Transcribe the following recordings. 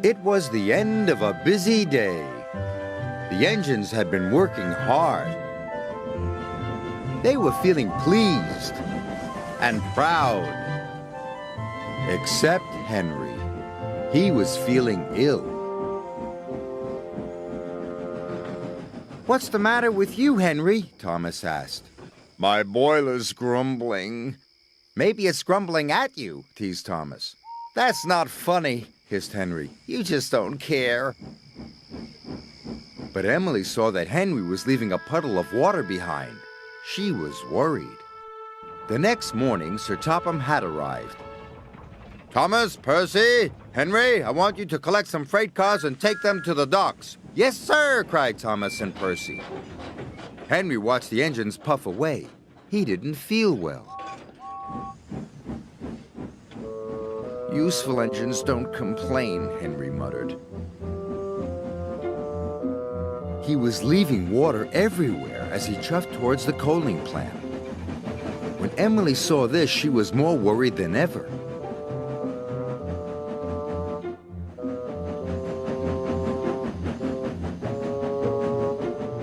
It was the end of a busy day. The engines had been working hard. They were feeling pleased and proud. Except Henry. He was feeling ill. "What's the matter with you, Henry?" Thomas asked. "My boiler's grumbling." "Maybe it's grumbling at you," teased Thomas. "That's not funny," hissed Henry. "You just don't care." But Emily saw that Henry was leaving a puddle of water behind. She was worried. The next morning, Sir Topham had arrived. "Thomas, Percy, Henry, I want you to collect some freight cars and take them to the docks." "Yes, sir," cried Thomas and Percy. Henry watched the engines puff away. He didn't feel well. "Useful engines don't complain," Henry muttered. He was leaving water everywhere as he chuffed towards the coaling plant. When Emily saw this, she was more worried than ever.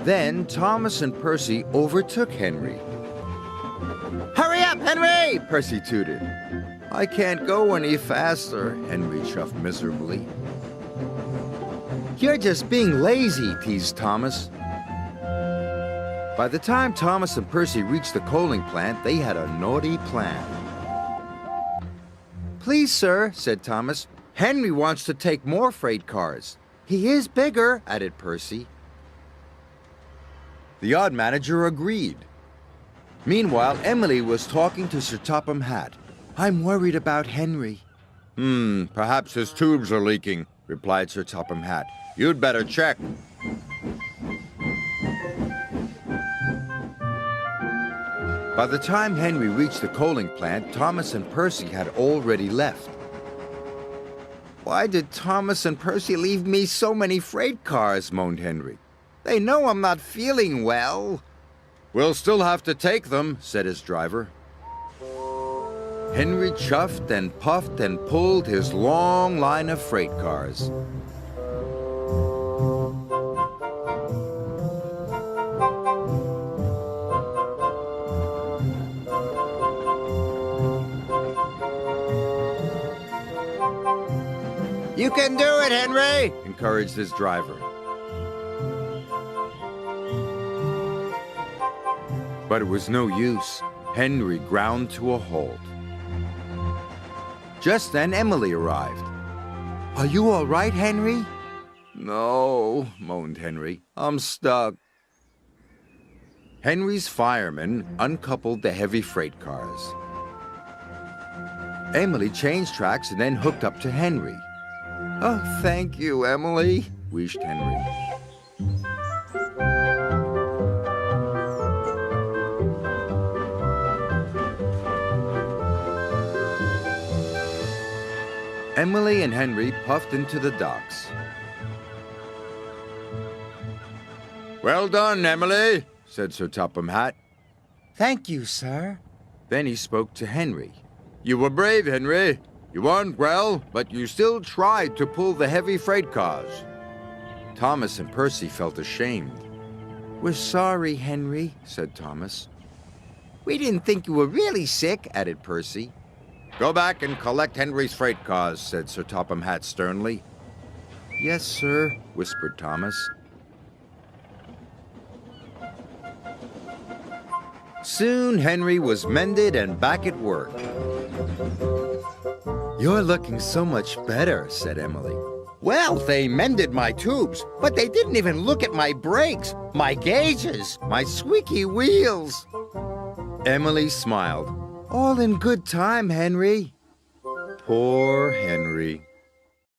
Then Thomas and Percy overtook Henry. "Hurry up, Henry!" Percy tooted. "I can't go any faster," Henry chuffed miserably. "You're just being lazy," teased Thomas. By the time Thomas and Percy reached the coaling plant, they had a naughty plan. "Please, sir," said Thomas, "Henry wants to take more freight cars." "He is bigger," added Percy. The yard manager agreed. Meanwhile, Emily was talking to Sir Topham Hatt. "I'm worried about Henry." Perhaps his tubes are leaking," replied Sir Topham Hatt. "You'd better check." By the time Henry reached the coaling plant, Thomas and Percy had already left. "Why did Thomas and Percy leave me so many freight cars?" moaned Henry. "They know I'm not feeling well." "We'll still have to take them," said his driver. Henry chuffed and puffed and pulled his long line of freight cars. "You can do it, Henry," encouraged his driver. But it was no use. Henry ground to a halt. Just then, Emily arrived. "Are you all right, Henry?" "No," moaned Henry. "I'm stuck." Henry's firemen uncoupled the heavy freight cars. Emily changed tracks and then hooked up to Henry. "Oh, thank you, Emily," wheezed Henry. Emily and Henry puffed into the docks. "Well done, Emily," said Sir Topham Hatt. "Thank you, sir." Then he spoke to Henry. "You were brave, Henry. You weren't well, but you still tried to pull the heavy freight cars." Thomas and Percy felt ashamed. "We're sorry, Henry," said Thomas. "We didn't think you were really sick," added Percy. "Go back and collect Henry's freight cars," said Sir Topham Hatt sternly. "Yes, sir," whispered Thomas. Soon Henry was mended and back at work. "You're looking so much better," said Emily. "Well, they mended my tubes, but they didn't even look at my brakes, my gauges, my squeaky wheels." Emily smiled. "All in good time, Henry." Poor Henry.